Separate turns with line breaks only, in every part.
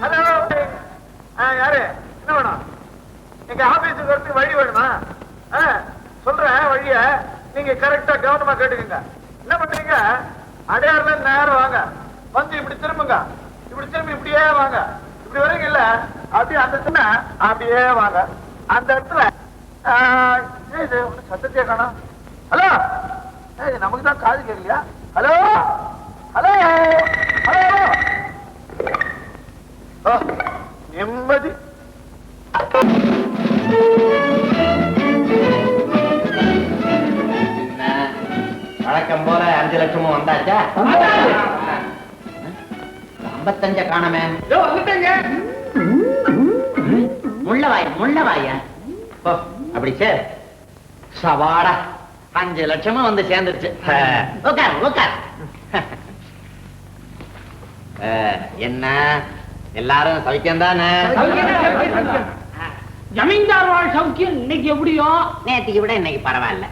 Hello, யாரு? என்ன வேணும்? எங்க ஆபீஸுக்கு வரது வழி வேணுமா? சொல்றேன் வழிய, நீங்க கரெக்டா கவனமா கேட்டுக்கங்க. என்ன பண்றீங்க? அடையாறுல நேரம் வாங்க, வந்து இப்படி திரும்புங்க, இப்படி திரும்பி இப்படியே வாங்க. இப்படி வரீங்க இல்ல, அப்படியே அந்த இடத்துல அப்படியே வாங்க. அந்த இடத்துல சத்தத்தையே காணோம். ஹலோ, நமக்கு தான் காது கேட்கலையா? ஹலோ ஹலோ ஹலோ, நிம்மதி.
வழக்கம் போல 5 லட்சமும் வந்தாச்சா? 55 காணமே. முள்ளவாயா அப்படி சார் சவாடா 5 லட்சமும் வந்து சேர்ந்துருச்சு. என்ன எல்லாரும் சௌக்கியம் தானே?
ஜமீன்தார் வாழ் சௌக்கியம் இன்னைக்கு எப்படியோ
நேற்றுக்கு விட இன்னைக்கு பரவாயில்ல.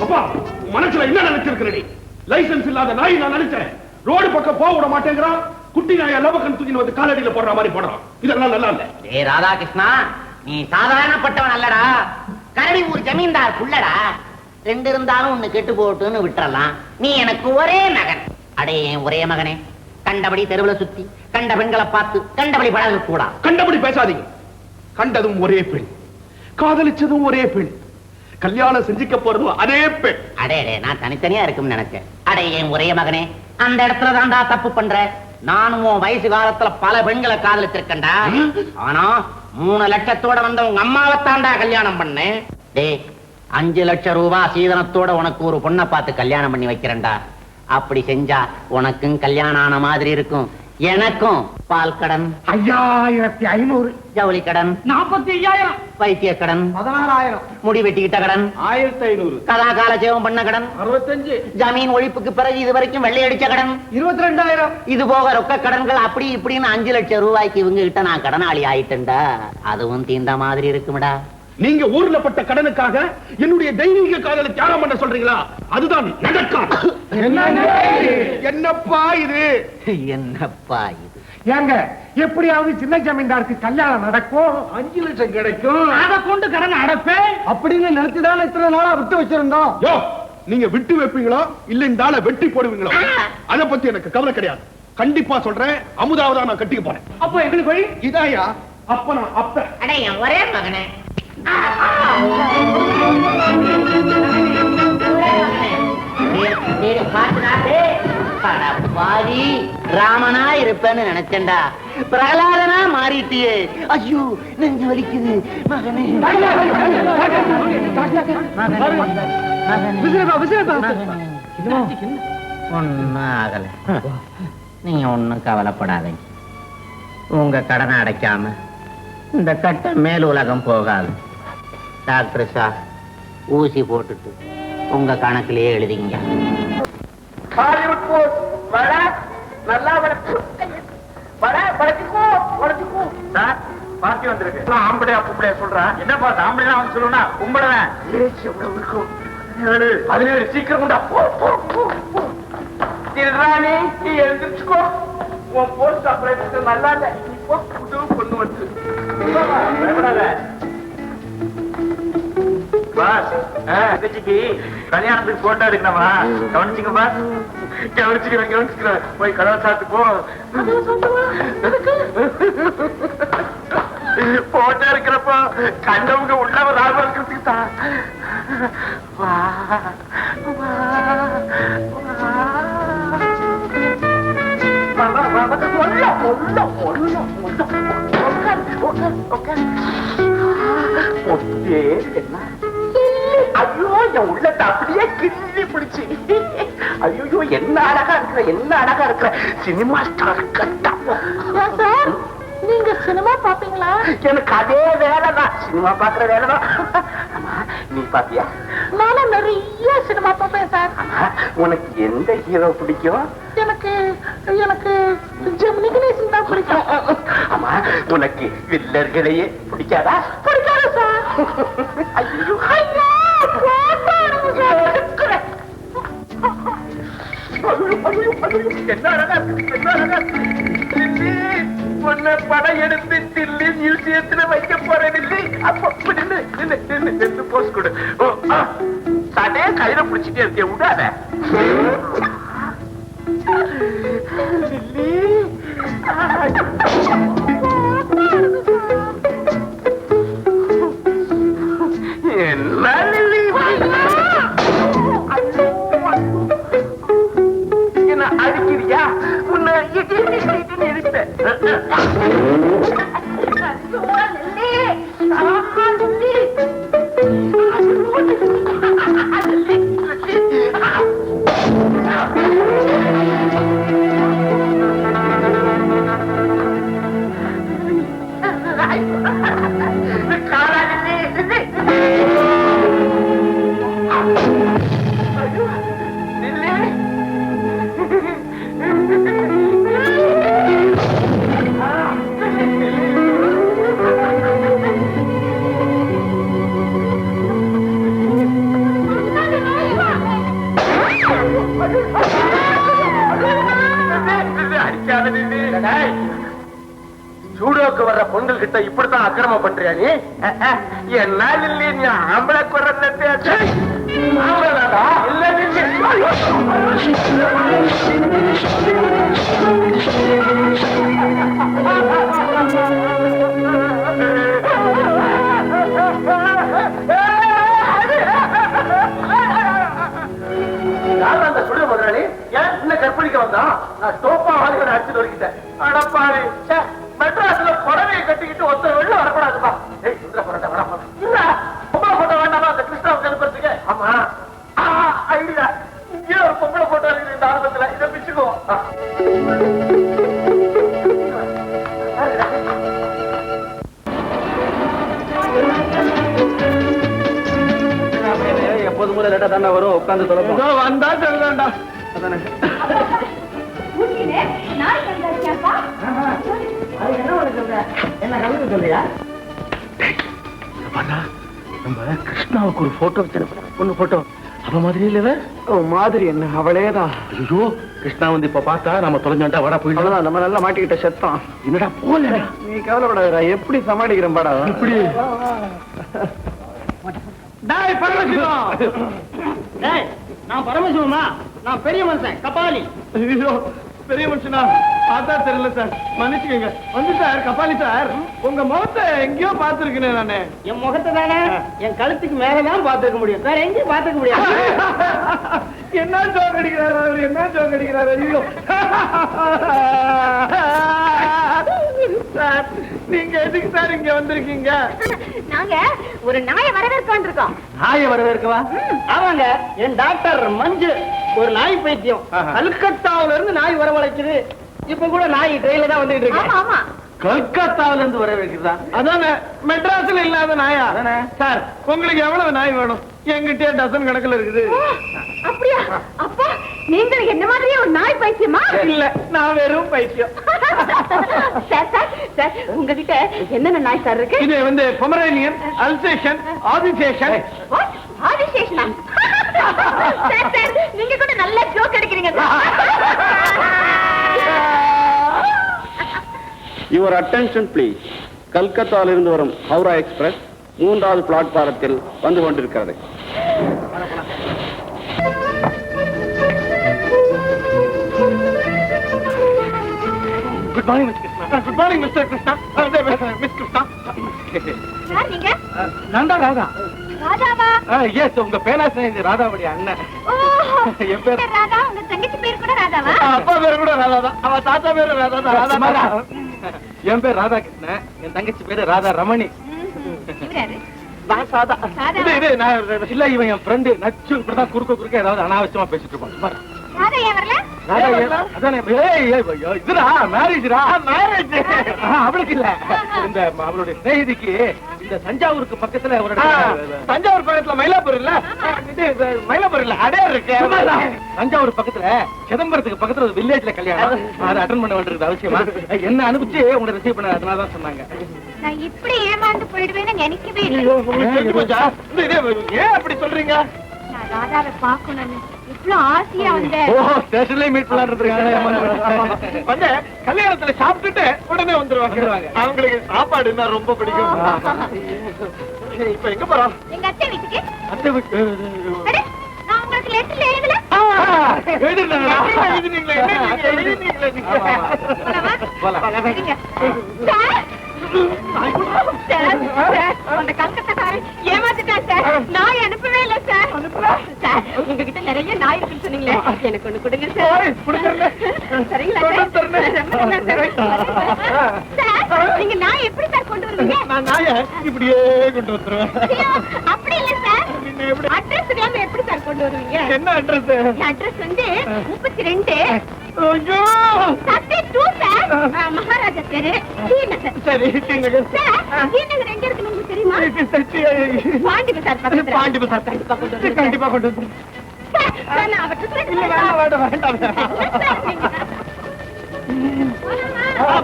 அப்பா, மனசுல என்ன நினைச்சிருக்கிறீ? லைசன்ஸ் இல்லாத நாய் நான் நினைச்சேன். ரோடு பக்கம் போக விட மாட்டேங்கிறான். குட்டி நாய் லவக்கன் தூக்கி வந்து காலடியில போடுற மாதிரி போடுறான். இதெல்லாம் நல்லா இல்ல.
ஏ ராதாகிருஷ்ணா, நீ சாதாரணப்பட்டவன் அல்லடா. கரடி ஊர் ஜமீன்தார் புள்ளடா. 2 இருந்தாலும் ஒண்ணு கெட்டு போட்டுன்னு விட்டுறலாம். நீ எனக்கு ஒரே மகன். அடே ஒரே மகனே, கண்டபடி தெருவுல சுத்தி கண்ட பெண்களை பார்த்து கண்டபடி பழக கூடா.
கண்டபடி பேசாதீங்க. கண்டதும் ஒரே பெண், காதலிச்சதும் ஒரே பெண், கல்யாணம் செஞ்சுக்க போறதும் அதே பெண்.
அடே நான் தனித்தனியா இருக்கும்னு நினைச்சேன். அடே என் ஒரே மகனே, அந்த இடத்துல தான்டா தப்பு பண்ற. நானும் உன் வயசு காலத்துல பல பெண்களை காதலிச்சிருக்கேன்டா. ஆனா 3 லட்சத்தோட வந்த உங்க அம்மாவைத்தான்டா கல்யாணம் பண்ணேன். டே 5 லட்சம் ரூபாய் சீதனத்தோட உனக்கு ஒரு பொண்ணை பார்த்து கல்யாணம் பண்ணி வைக்கிறேன்டா. அப்படி செஞ்சா உனக்கும் கல்யாணம் ஆன மாதிரி இருக்கும். எனக்கும் பால் கடன்
5500,
ஜவுளி கடன்
45,000,
வைத்திய கடன்
16,000,
முடி வெட்டிக்கிட்ட கடன்
1500,
கதா கால சேவம் பண்ண கடன்
65,
ஜமீன் ஒழிப்புக்கு பிறகு இது வரைக்கும் வெள்ளை அடிச்ச கடன்
22,000.
இது போக ரொக்க கடன்கள் அப்படி இப்படின்னு 5 லட்சம் ரூபாய்க்கு இவங்க கிட்ட நான் கடனாளி ஆயிட்டேன்டா. அதுவும் தீந்த மாதிரி இருக்கும்டா.
நீங்க ஊர்ல பட்ட கடனுக்காக என்னுடைய தெய்வீக காதலை தியாகம் பண்ண சொல்றீங்களா? அதுதான் நடக்கும். என்னப்பா இது?
என்னப்பா இது?
ஏங்க, எப்படியாவது சின்ன ஜமீன்தாருக்கு கல்யாணம் நடக்கும்,
5 லட்சம் கிடைக்கும்,
அதை கொண்டு கடன் அடைப்பேன் அப்படின்னு நினைச்சுதான் இத்தனை நாளா விட்டு வச்சிருந்தோம்.
யோ, நீங்க விட்டு வைப்பீங்களோ இல்ல இந்த ஆளை வெட்டி போடுவீங்களோ, அத பத்தி எனக்கு கவலை கிடையாது. கண்டிப்பா சொல்றேன், அமுதாவதா நான் கட்டிக்க போறேன்.
அப்ப எங்களுக்கு வழி
இதாயா? அப்ப நான் அப்ப
அடே என் ஒரே மகனே, ராமனா இருப்பேன்னு நினைச்சேன்டா. பிரகலாதனா மாறிட்டியே. ஐயோ நெஞ்சு வலிக்குது மகனே. ஒன்னும் ஆகல. நீங்க ஒன்னும் கவலைப்படாதீங்க. உங்க கடனை அடைக்காம இந்த கட்ட மேல் உலகம் போகாது. டாக்டர் சார் ஊசி போட்டுட்டு உங்க கணக்கிலேயே எழுதிங்க.
ஹாலிவுட் போஸ் வட நல்லா வளர்ச்சிக்கோ சார். பாத்தி வந்திருக்கு. ஆம்பளையா பொம்பளையா சொல்றேன். என்ன பார்த்து ஆம்பளையா வந்து சொல்லுனா கும்படுவேன். எவ்வளவு இருக்கும்? 17 சீக்கிரம் கொண்டா. திருராணி நீ எழுந்திருச்சுக்கோ. உன் போஸ்ட் ஆபரேஷன் நல்லா இல்ல. இப்போ புது பொண்ணு வந்து கல்யாணத்துக்கு போட்டோ எடுக்கணுமா? கவனிச்சுங்க பாஸ். கவனிச்சுக்கிறேன். போய் கடவுள் சாத்து போ. போட்டோ இருக்கிறப்போ கண்டவங்க உள்ளவ ராபம் இருக்கிறதுக்கு தான். ஐயோ என் உள்ளத்தை அப்படியே கிள்ளி பிடிச்சு. ஐயோ என்ன அழகா இருக்கிற சினிமா ஸ்டார் கட்டா.
நீங்க சினிமா பாப்பீங்களா?
எனக்கு அதே வேலைதான், சினிமா பாக்குற வேலைதான். நீ பாத்தியா?
நானும் நிறைய சினிமா பார்ப்பேன் சார்.
உனக்கு எந்த ஹீரோ பிடிக்கும்?
எனக்கு ஜெமினி கணேசன் தான் பிடிக்கும்.
ஆமா, உனக்கு வில்லர்களையே பிடிக்காதா?
பிடிக்காது சார்.
ஐயோ
ஐயோ
என்ன அழகா இருக்கு, என்ன அழகா இருக்கு. உன்னை படம் எடுத்து டில்லி மியூசியத்துல வைக்க போறேன் இல்லை. அப்ப நின்னு போஸ்ட் கொடு. சடே கையில பிடிச்சிட்டே இருக்கே, விடாத. என்ன என்ன அடிக்கிறியா? உன்னை இருப்பேன். ஜூடோக்கு வர்ற பொங்கல் கிட்ட இப்படித்தான் அக்கிரமம் பண்றியா நீ? என்ன இல்ல, நீ ஆம்பளை குறந்த அந்த சுடு முதலாளி ஏன் இன்னும் கற்பழிக்க வந்தான்? நான் டோப்பா வாங்கி அடிச்சு நொறுக்கிட்டேன். அடப்பாரு, மெட்ராஸ்ல புடவையை கட்டிக்கிட்டு ஒருத்தர் வெளில வரக்கூடாதுப்பா. ஏய் சுந்தர போராட்ட வர இல்ல பொம்பளை போட்டோ வேண்டாமா அந்த கிருஷ்ணாவை கருப்பறதுக்கு? ஆமா ஐடியா. இங்கே ஒரு பொம்பளை போட்டோ இருக்குது இந்த ஆரம்பத்துல, இதை பிச்சுக்குவோம். எப்போது போல லேட்டா தானே வரும், உட்காந்து தொலைப்போம். வந்தா சொல்லுதாண்டா. அதானே நம்ம கிருஷ்ணாவுக்கு ஒரு போட்டோ பொண்ணு போட்டோ அவ மாதிரி இல்ல மாதிரி என்ன அவளேதான். ஐயோ கிருஷ்ணா வந்து இப்ப பார்த்தா நம்ம தொலைஞ்சோண்டா வடா போயிடலாம். நம்ம நல்லா மாட்டிக்கிட்ட செத்தம். என்னடா போல, நீ கவலைப்படாதா, எப்படி சமாளிக்கிறேன் பாடா. எப்படி
நான் பரமசிவமா, நான் பெரிய மனுஷன் கபாலி.
ஐயோ பெரிய மனுஷனா பார்த்தா தெரியல சார், மன்னிச்சுக்கங்க. வந்து சார் கபாலி சார், உங்க முகத்தை எங்கேயோ பாத்துருக்கேன் நானு.
என் முகத்தை தானே என் கழுத்துக்கு மேலதான் பாத்துக்க முடியும், வேற எங்கேயும் பாத்துக்க முடியாது.
என்ன ஜோக் அடிக்கிறாரு அவரு, என்ன ஜோக் அடிக்கிறாரு. ஐயோ சார், நீங்க எதுக்கு சார் இங்க வந்திருக்கீங்க?
நாங்க ஒரு நாயை வரவேற்கான் இருக்கோம்.
நாயை வரவேற்கவா? ஆமாங்க, என் டாக்டர் மஞ்சு ஒரு நாய் பைத்தியம். கல்கத்தாவில இருந்து நாய் வரவழைக்குது. இப்ப கூட நாய் ட்ரெயின்ல தான் வந்துட்டு இருக்கு.
ஆமா ஆமா,
கல்கத்தாவில இருந்து வரவேற்கிறதா? அதானே, மெட்ராஸ்ல இல்லாத நாயா? சார் உங்களுக்கு எவ்வளவு நாய் வேணும்? எங்கிட்டே டசன் கணக்குல இருக்குது.
அப்படியா? அப்பா நீங்கள் என்ன மாதிரியே ஒரு நாய் பைத்தியமா?
இல்ல, நான் வெறும் பைத்தியம்.
சார் சார் சார், உங்ககிட்ட என்னென்ன நாய் சார் இருக்கு?
இது வந்து பொமரேனியன், அல்சேஷன், ஆதிசேஷன்.
ஆதிசேஷனா? சார் சார், நீங்க கூட நல்ல ஜோக் அடிக்கிறீங்க.
Your attention please. கல்கத்தாவிலிருந்து வரும் ஹவுரா எக்ஸ்பிரஸ் 3வது பிளாட்பாரத்தில் வந்து கொண்டிருக்கிறது.
Good morning miss Krishna. Good morning mister Krishna. Miss Krishna.
யார் நீங்க?
நான் தான் ராதா.
ராதாவா?
எஸ், உங்க பேராசிரியர் ராதாவுடைய அண்ணன். என் பேர்
ராதா. உங்க தங்கச்சி பேர் கூட ராதாவா?
அப்பா பேரு கூட ராதா தான். அவ தாத்தா பேரு ராதா தான். ராதா. என் பேர் ராதா கிருஷ்ணன், என் தங்கச்சி பேரு ராதா ரமணி. இல்ல, இவன் என் ஃப்ரெண்டு நச்சு. இப்படிதான் குறுக்க ஏதாவது அனாவசியமா பேசிட்டு இருப்பான். அவளுக்கு இல்ல, இந்த அவளுடைய ஸ்நேகிதிக்கு இந்த தஞ்சாவூருக்கு பக்கத்துல ஒரு தஞ்சாவூர் பக்கத்துல மயிலாப்பூர் இல்ல, மயிலாப்பூர் இல்ல அடையார் இருக்கு. தஞ்சாவூர் பக்கத்துல சிதம்பரத்துக்கு பக்கத்துல ஒரு வில்லேஜ்ல கல்யாணம். அதை அட்டன் பண்ண வேண்டியது அவசியமா. என்ன அனுப்பிச்சு உங்களை ரிசீவ் பண்ண, அதனாலதான் சொன்னாங்க.
நான் இப்படி ஏமாந்து போயிடுவேன்னு நினைக்கவே இல்லை.
ஏன் அப்படி சொல்றீங்க?
நான் ராதாவை பார்க்கணும்னு இவ்வளவு ஆசையா வந்த
ஸ்டேஷன்லயே மீட் பண்ணலாம்னு
வந்து கல்யாணத்துல சாப்பிட்டுட்டு உடனே வந்துருவாங்க. அவங்களுக்கு சாப்பாடுன்னா ரொம்ப பிடிக்கும். இப்ப எங்க போறோம்?
எங்க அத்தை வீட்டுக்கு.
அத்தை வீட்டு
அட, நான் உங்களுக்கு லெட்டர்ல எழுதல. சரிங்க. சார், அந்த கல்கத்தாக்காரன் ஏமாத்திட்டான் சார். நாய் அனுப்பவே இல்லை சார். சார், உங்ககிட்ட நிறைய நாய் இருக்குன்னு சொன்னீங்களே, எனக்கு ஒண்ணு கொடுங்க சார். சரிங்களா சார்? நீங்க நாய் எப்படி சார் கொண்டு வருவீங்க?
நான் நாய இப்படியே கொண்டு வந்துருவேன்.
அப்படி இல்ல சார், அட்ரஸ் தெரியாம எப்படி சார் கொண்டு வருவீங்க?
என்ன அட்ரஸ்?
அட்ரஸ் வந்து 32 சார், மகாராஜா தெரு, ஸ்ரீநகர்.
சரி
சார், ஸ்ரீநகர் எங்க இருக்குன்னு உங்களுக்கு தெரியுமா? பாண்டி பசார் பக்கத்துல.
பாண்டி பசார்
கண்டிப்பா கொண்டு வருவீங்க.
கண்டிப்பா கொண்டு வந்து.
சார், நான் அவர்கிட்ட சொல்றேன்.
இல்ல வேண்டாம்.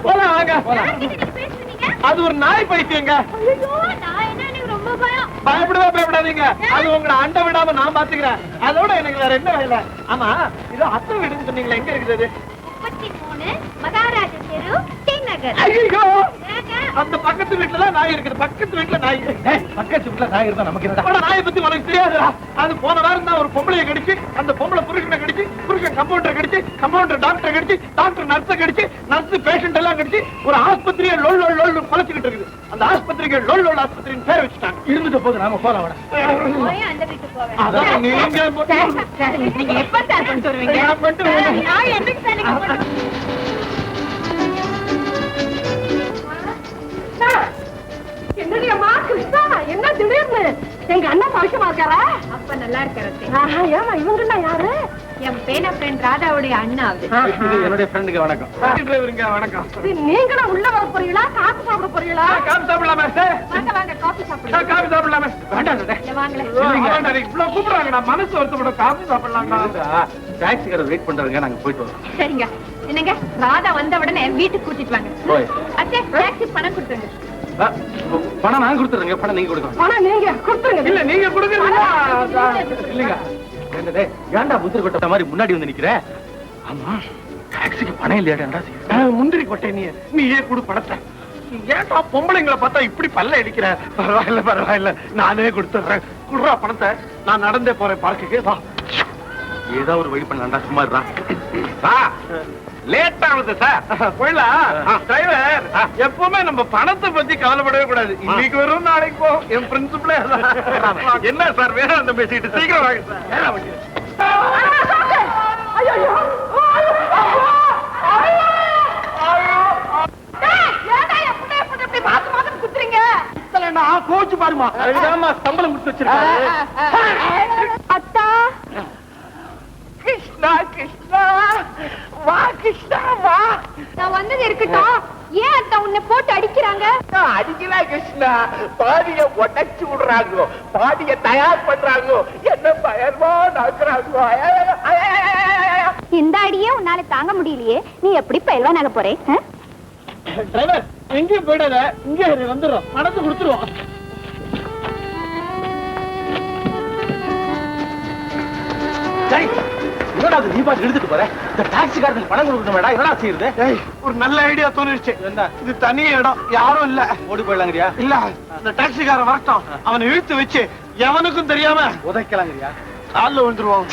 போலாம் வாங்க.
யார்கிட்ட பேசுறீங்க?
அது ஒரு நாய் பைத்தியங்க.
ஐயோ, நான் என்ன, எனக்கு ரொம்ப பயம்.
பயப்படாதீங்க. அது உங்களை அண்ட விடாம நான் பாத்துக்கிறேன். அதோட எனக்கு வேற என்ன வேலை? ஆமா, இது அத்தை வீடுன்னு சொன்னீங்களா, எங்க இருக்குது?
33 மகாராஜா தெரு, ஸ்ரீநகர்.
ஐயோ,
ஏங்க?
அந்த பக்கத்து வீட்டுல நாய் இருக்குது. பக்கத்து வீட்டுல நாய்.
பக்கத்து வீட்டுல நாய் இருந்தா நமக்கு என்ன?
ஆனா நாயை பத்தி உனக்கு தெரியாதுடா. அது போன வாரம் தான் ஒரு பொம்பளையை கடிச்சு, அந்த பொம்பளை புருஷனை கடிச்சு, புருஷன் கம்பவுண்டரை கடிச்சு, கம்பவுண்டர் டாக்டரை கடிச்சு, டாக்டர் நர்ஸை கடிச்சு, நர்ஸ் பேஷண்ட் எல்லாம் கடிச்சு, ஒரு ஆஸ்பத்திரியை லொல் லொல் லொல் குலைச்சுக்கிட்டு இருக்குது. அந்த ஆஸ்பத்திரிக்கு லொல் லொல் ஆஸ்பத்திரின்னு பேர் வச்சுட்டாங்க.
இருந்துட்டு போது நாம போலாம் வாடா.
போய் அந்த வீட்டுக்கு போவேன்.
அதான் நீங்க
சார், நீங்க எப்ப சார் கொண்டு வருவீங்க?
நான் கொண்டு வருவேன்.
நான் என்னைக்கு சார் நீங்க கொண்டு வருவீங்க? என்னடி அம்மா, கிருஷ்ணா, என்ன திடீர்னு எங்க அண்ணன் சௌக்கியமா இருக்காரா? அப்ப நல்லா இருக்காரு. ஏமா இவங்க யாரு? என் பேன ஃப்ரெண்ட் ராதாவுடைய அண்ணா.
இது என்னுடைய ஃப்ரெண்டுக்கு வணக்கம்.
டிரைவருங்க வணக்கம்.
நீங்களும் உள்ள வர போறீங்களா, காசு சாப்பிட போறீங்களா?
காபி சாப்பிடலாமா சார்?
வாங்க வாங்க, காபி சாப்பிடுங்க.
காபி சாப்பிடலாமே? வேண்டாம்.
வாங்கல.
இவ்வளவு கூப்பிடுறாங்க, நான் மனசு வருத்தப்படும். காபி சாப்பிடலாம்.
டாக்ஸிக்காரர் வெயிட் பண்றாங்க, நாங்க போயிட்டு வரோம்.
சரிங்க. என்னங்க, ராதா வந்த உடனே வீட்டுக்கு கூட்டிட்டு வாங்க.
போய்.
அச்சே, டாக்ஸி பணம் கொடுத்துருங்க.
பணம் நான் கொடுத்துறேங்க, பணம் நீங்க கொடுக்கணும்.
பணம் நீங்க கொடுத்துருங்க.
இல்ல நீங்க கொடுங்க.
இல்லைங்க என்னடே, ஏன்டா புத்திர கொட்ட மாதிரி முன்னாடி வந்து நிக்கிற? ஆமா, டாக்ஸிக்கு பணம் இல்லையாடா?
முந்திரி கொட்டை நீயே கொடு பணத்தை. ஏன்டா பொம்பளைங்களை பார்த்தா இப்படி பல்ல அடிக்கிற? பரவாயில்ல, நானே கொடுத்துறேன். குடுறா பணத்தை. நான் நடந்தே போறேன் பார்க்குக்கு. வா.
ஏதோ ஒரு வழி பண்ணலாம்டா, சும்மா இருடா.
லேட் ஆகுது சார். போயிடலாம். டிரைவர், எப்பவுமே நம்ம பணத்தை பத்தி கவலைப்படவே கூடாது. இன்னைக்கு வரும், நாளைக்கு போகும். என் பிரின்சிபலே என்ன சார் வேணும் அந்த பேசிட்டு சீக்கிரம் வாங்க சார். கோச்சு பாருமா, சம்பளம் கொடுத்து வச்சிருக்காரு.
அத்தா,
கிருஷ்ணா கிருஷ்ணா, வா கிருஷ்ணா வா.
நான் வந்தது இருக்கட்டும். ஏன் அத்தா உன்னை போட்டு அடிக்கிறாங்க?
அடிக்கல கிருஷ்ணா, பாடிய உடைச்சு விடுறாங்க, பாடிய தயார் பண்றாங்க, என்ன பயமா நடக்கிறாங்க.
இந்த அடியே உன்னால தாங்க முடியலையே, நீ எப்படி பயில்வான் ஆக போறே?
டிரைவர், எங்கேயும் போயிடாத, இங்கே வந்துடும், பணத்தை கொடுத்துருவோம்.
என்னடா அது, நீ பாட்டு எடுத்துட்டு போற? இந்த டாக்ஸிக்காரனுக்கு பணம் கொடுக்கணும் வேடா, என்னடா செய்யுது?
ஒரு நல்ல ஐடியா தோணிருச்சு.
என்ன?
இது தனி இடம், யாரும் இல்ல.
ஓடி போயிடலாங்கறியா?
இல்ல, இந்த டாக்ஸிக்காரன் வரட்டும், அவனை இழுத்து வச்சு எவனுக்கும் தெரியாம
உதைக்கலாங்கறியா?
கால்ல விழுந்துருவோம்.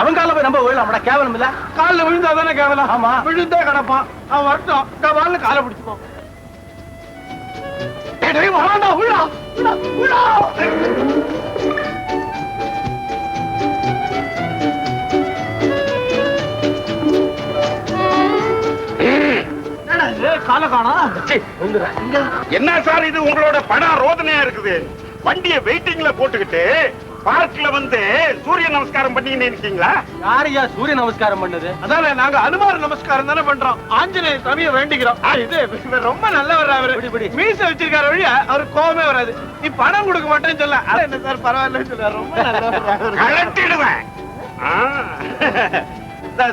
அவன் கால போய் நம்ம விழலாம்டா, கேவலம் இல்ல?
கால்ல விழுந்தாதானே கேவலம்.
ஆமா.
விழுந்தே கிடப்பான். அவன் வரட்டும், கால காலை பிடிச்சுப்போம். வராண்டா, விழா விழா விழா. கால காணோம்.
என்ன சார் இது, உங்களோட படம் ரோதனையா இருக்குது. வண்டியை வெயிட்டிங்ல போட்டுக்கிட்டு பார்க்ல வந்து சூரிய நமஸ்காரம் பண்ணிக்கிட்டு இருக்கீங்களா?
யாரையா சூரிய நமஸ்காரம் பண்ணது?
அதானே, நாங்க அனுமார் நமஸ்காரம் தானே பண்றோம். ஆஞ்சநேய சாமியை வேண்டிக்கிறோம். இது இவர் ரொம்ப நல்லவர். அவரு மீச வச்சிருக்காரு வழியா அவருக்கு கோவமே வராது. நீ பணம் கொடுக்க மாட்டேன்னு சொல்ல, என்ன சார் பரவாயில்லன்னு சொல்ல, ரொம்ப நல்லவர்.
கலட்டிடுவேன்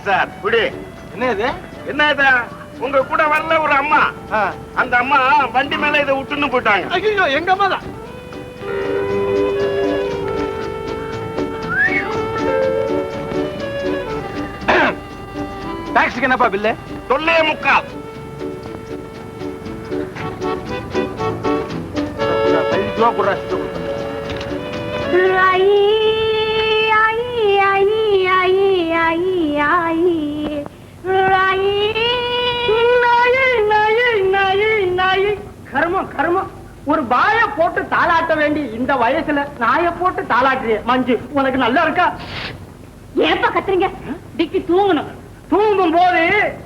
சார். குடி.
என்ன இது?
என்ன இது, உங்க கூட வரல ஒரு அம்மா, அந்த அம்மா வண்டி மேல இதை விட்டுன்னு போயிட்டாங்க.
ஐயோ, எங்க அம்மா தான்.
டாக்ஸிக்கு என்னப்பா பில்லு?
3.25.
15 ரூபா கொடுறா.
கர்மம் கர்மம். ஒரு வாய போட்டு தாளாட்ட வேண்டி இந்த வயசுல நாய போட்டு தாளாட்டுறிய மஞ்சு, உனக்கு நல்லா இருக்கா?
ஏப்பா கத்துறீங்க? டிக்கி தூங்கணும்.
தூங்கும் போது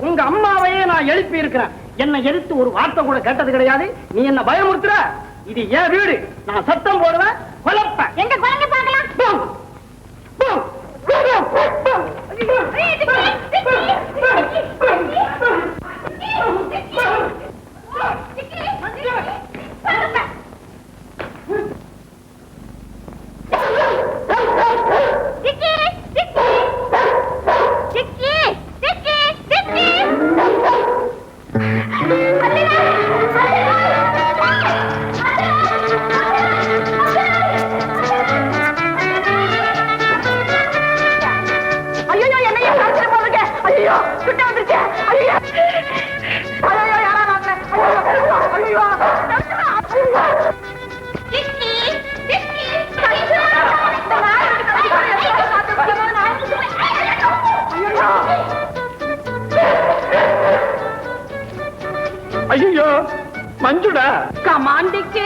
உங்க அம்மாவையே நான் எழுப்பி இருக்கிறேன். என்ன எடுத்து ஒரு வார்த்தை கூட கேட்டது கிடையாது. நீ என்ன பயமுறுத்துற? இது என் வீடு. நான் சத்தம் போடுவேன், கொலப்பேன்.
எங்க குழந்தை பார்க்கலாம்.
ஐயோ மஞ்சுடா.
கமாண்டிக்கு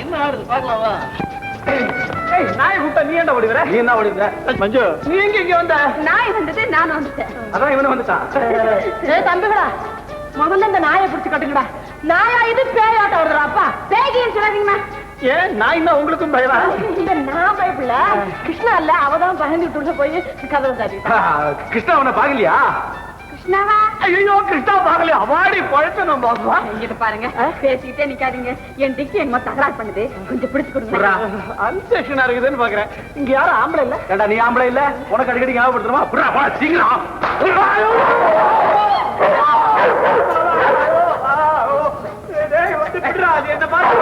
என்ன ஆடுது பாக்கலாமா? நாய் கூட்ட நீ என்ன ஓடி வர?
நீ என்ன ஓடி வர? மஞ்சு,
நீ எங்க இங்க வந்த?
நாய் வந்தது, நான் வந்துட்டேன்.
அதான் இவனு வந்துட்டான்.
தம்பிகளா, முதல்ல இந்த நாயை பிடிச்சு கட்டுங்கடா. நாயா இது பேயாட்டம் வருதுடாப்பா. பேகின்னு சொல்லாதீங்கண்ணா.
ஏன் நாய் தான் உங்களுக்கும் பயமா?
நான் பயப்படல, கிருஷ்ணா இல்ல, அவதான் பயந்துட்டு உள்ள போய் கதவை சாத்திட்டா.
கிருஷ்ணா உன்னை பாக்கலையா?
கிருஷ்ணாவா?
ஐயோ கிருஷ்ணா பாக்கல, அவாடி பழத்த நம்ம பாப்பா.
இங்கிட்டு பாருங்க, பேசிக்கிட்டே நிக்காதீங்க. என் டிக்கி என்னமோ தகராறு பண்ணுது, கொஞ்சம் பிடிச்சு கொடுங்க.
அன்சேஷனா இருக்குதுன்னு பாக்குறேன். இங்க யாரும் ஆம்பளை இல்ல?
ஏண்டா நீ ஆம்பளை இல்ல? உனக்கு அடிக்கடி ஞாபகப்படுத்துறமா? புறா போடா சீக்கிரம்.
என்ன பாரு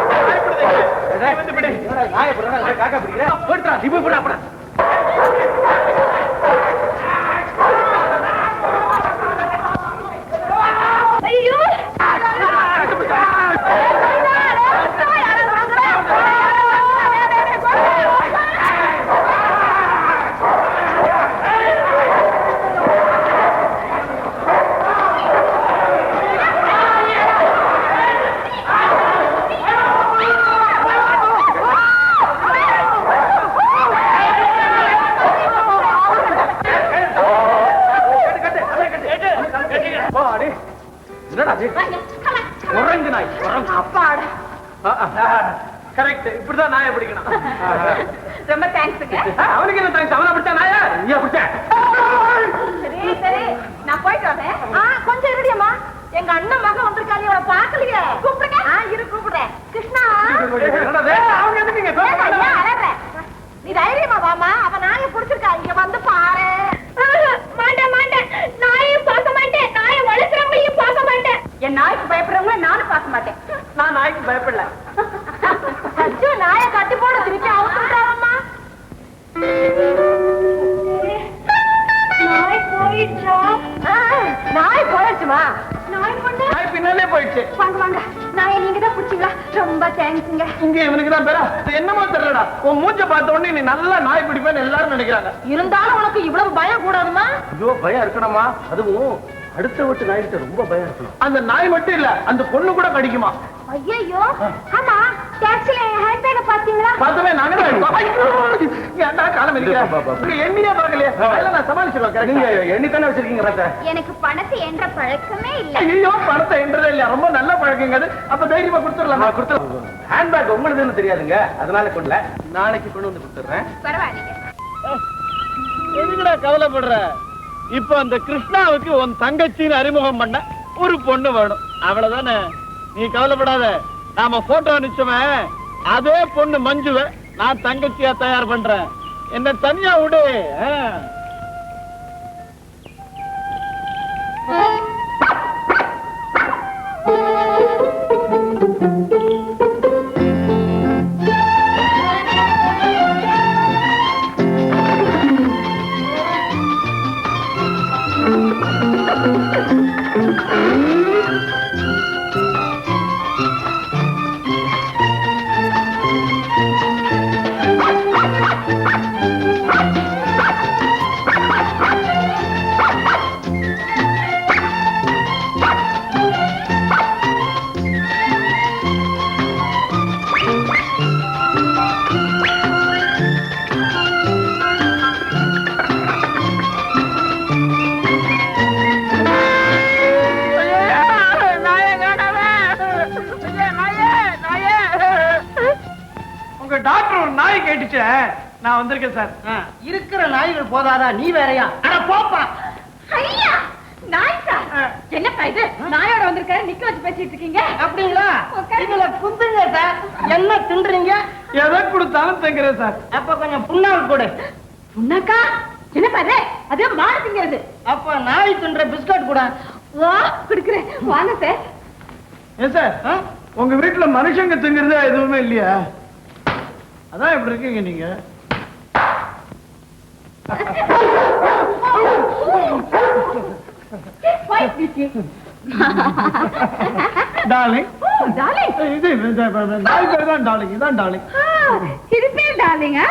வந்து பிடி.
நாயை போடுறா, காக்கா பிடிக்கிறேன். போடுறா, நீ போய் போடா போடா.
ஐயோ
உறங்கு நாய்.
அப்பாடா,
கரெக்ட். இப்படிதான் நாயை பிடிக்கணும்.
ரொம்ப தேங்க்ஸுங்க.
அவனுக்கு என்ன தேங்க்ஸ்? அவனை பிடிச்சா நாயா? நீயா பிடிச்ச?
சரி சரி, நான் போயிட்டு வரேன். கொஞ்சம் இருடியம்மா, எங்க அண்ணன் மகன் வந்திருக்காங்க, அவளை பாக்கலையே. கூப்பிடுங்க. இரு கூப்பிடுறேன். கிருஷ்ணா,
அவங்க எதுக்கு இங்க
ஏன் அழற? நீ தைரியமா வாமா, அவ நாயை பிடிச்சிருக்கா, இங்க வந்து பாரு. மாட்டேன் மாட்டேன், நாயையும் பார்க்க மாட்டேன், நாயை வளர்க்குறவங்களையும் பார்க்க மாட்டேன். என் நாய்க்கு பயப்படுறவங்க நானும் பார்க்க மாட்டேன்.
நான் நாய்க்கு பயப்படல.
அச்சோ, நாயை கட்டி போட திருப்பி அவுத்துட்டாரம்மா. நாய் போயிடுச்சா? நாய் போயிடுச்சுமா? நாய் கொண்டு
நாய் பின்னாலே போயிடுச்சு.
வாங்க வாங்க, நாயை நீங்க தான் பிடிச்சிங்களா? ரொம்ப தேங்க்ஸுங்க.
இங்க இவனுக்கு தான் பேரா? என்னமோ தெரியலடா, உன் மூஞ்ச பார்த்த உடனே நீ நல்லா நாய் பிடிப்பேன்னு எல்லாரும் நினைக்கிறாங்க.
இருந்தாலும் உனக்கு இவ்வளவு பயம் கூடாதுமா?
ஐயோ பயம் இருக்கணுமா? அதுவும் அடுத்த வீட்டு நாய்கிட்ட ரொம்ப பயம் இருக்கணும்.
அந்த நாய் மட்டும் இல்ல, அந்த பொண்ணு கூட கடிக்குமா?
ஐயோ, ஆமா, டாக்ஸில என் ஹேண்ட்பேக்க பாத்தீங்களா?
பார்த்தவே நாங்க தான் இருக்கோம். ஏன்டா காலம் இருக்கிறேன்? எண்ணியே பார்க்கலையே. அதெல்லாம் நான் சமாளிச்சிருவேன்.
நீங்க எண்ணி தானே வச்சிருக்கீங்க ராஜா?
எனக்கு பணத்தை என்ற பழக்கமே இல்ல.
ஐயோ, பணத்தை என்றதே இல்ல. ரொம்ப நல்ல பழக்கங்க அது. அப்ப தைரியமா கொடுத்துடலாம்.
கொடுத்து ஹேண்ட்பேக் உங்களுதுன்னு தெரியாதுங்க, அதனால கொள்ள நாளைக்கு கொண்டு வந்து கொடுத்துறேன்.
பரவாயில்லைங்க.
எதுக்குடா கவலைப்படுற? இப்ப அந்த கிருஷ்ணாவுக்கு உன் தங்கச்சின்னு அறிமுகம் பண்ண ஒரு பொண்ணு வேணும், அவ்வளவுதானே. நீ கவலைப்படாத, நாம போட்டோ அனுப்பிச்சோமே அதே பொண்ணு மஞ்சுவ நான் தங்கச்சியா தயார் பண்றேன். என்ன தனியா விடு. ஒரு நாய் கேட்டுச்சே, நான் வந்திருக்கேன் சார்.
இருக்கிற நாய்கள் போதாதா நீ வேறையா? அட போப்பா.
ஐயா நாய் சார், என்னப்பா இது நாயோட வந்திருக்காரு, நிக்க வச்சு பேசிட்டு இருக்கீங்க?
அப்படிங்களா?
உட்காருங்க.
இதுல குந்துங்க சார். என்ன தின்றீங்க?
எதை கொடுத்தாலும் தங்குறேன் சார்.
அப்ப கொஞ்சம் புண்ணாக்கு கொடு.
புண்ணாக்கா? என்னப்பா இது? அது மாடு திங்கிறது.
அப்ப நாய் தின்ற பிஸ்கட் கூட.
வா குடுக்குறேன், வாங்க சார்.
ஏன் சார், உங்க வீட்டுல மனுஷங்க திங்கிறது எதுவுமே இல்லையா? அதான் இப்படி இருக்கீங்க நீங்க. டார்லிங்.
டார்லிங்,
இது நாய் பேர் தான் டார்லிங். இதான் டார்லிங்.
இது பேர் டார்லிங்கா?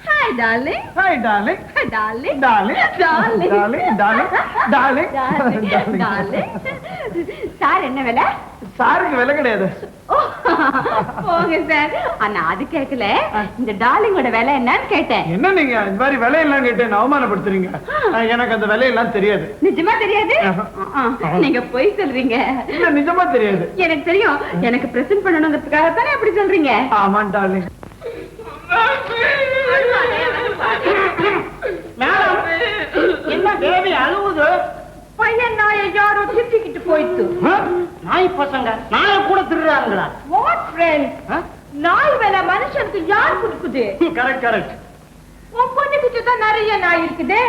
Hi darling.
Hi darling.
Darling
darling.
Darling
darling. Darling. Darling.
Darling darling. Sir என்ன விலை?
சாருக்கு விலை கிடையாது.
போங்க சார். ஆனா அது கேட்கல, இந்த டார்லிங்கோட விலை என்னன்னு கேட்டேன்.
என்ன நீங்க இந்த மாதிரி விலையெல்லாம் கேட்டு என்ன அவமானப்படுத்துறீங்க? எனக்கு அந்த விலையெல்லாம் தெரியாது.
நிஜமா தெரியாது? நீங்க பொய் சொல்றீங்க.
இல்ல நிஜமா தெரியாது.
எனக்கு தெரியும். எனக்கு பிரசன்ட் பண்ணணுங்கிறதுக்காக தானே அப்படி சொல்றீங்க.
ஆமா டார்லிங்.
மேடம், என்ன பேபி அழுவுது?
பையன் நாயை யாரோ திட்டிக்கிட்டு போயிட்டு.
நாய் பசங்க நாயை கூட திருடுறாங்களா?
வாட் ஃப்ரெண்ட், நாய் வேலை மனுஷனுக்கு யார் கொடுக்குது?
Correct correct.
உன் பொண்ணுக்கு தான் நிறைய நாய் இருக்குது.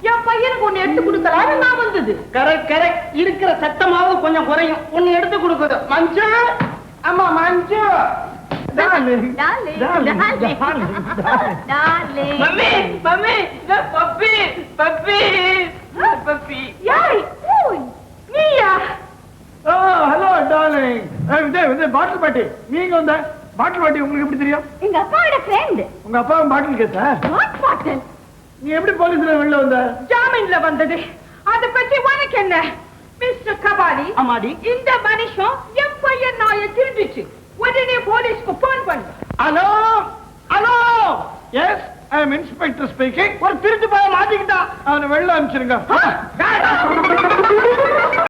என் பையனுக்கு ஒண்ணு எடுத்து கொடுக்கலான்னு நான் வந்தது.
Correct correct. இருக்கிற சத்தமாவது கொஞ்சம் குறையும். ஒன்னு எடுத்து கொடுக்குது. மஞ்சு, ஆமா Manju.
Darling.
Darling,
darling.
Darling.
Darling.
Darling.
Mummy mummy, இந்த பப்பி பப்பி பப்பி.
யாய், ஓய், நீயா?
Oh hello darling. இது பாட்டில் பாட்டி. நீங்க வந்த பாட்டில் பாட்டி உங்களுக்கு எப்படி தெரியும்?
எங்க அப்பாவோட ஃப்ரெண்ட்.
உங்க அப்பாவும் பாட்டில் கேட்டா?
வாட் பாட்டில்?
நீ எப்படி போலீஸ்ல வெளில வந்த?
ஜாமீன்ல வந்தது. அத பத்தி உனக்கு என்ன? மிஸ்டர் கபாலி,
ஆமாடி.
இந்த மனுஷன் என் பையன் நாயை திருடிச்சு. உடனே போலீஸ்க்கு போன் பண்ணு.
Hello hello. Yes, I am inspector speaking.
ஒரு திருட்டு போய் மாட்டிக்கிட்டான்.
அவனை வெளில அனுப்பிச்சிருங்க.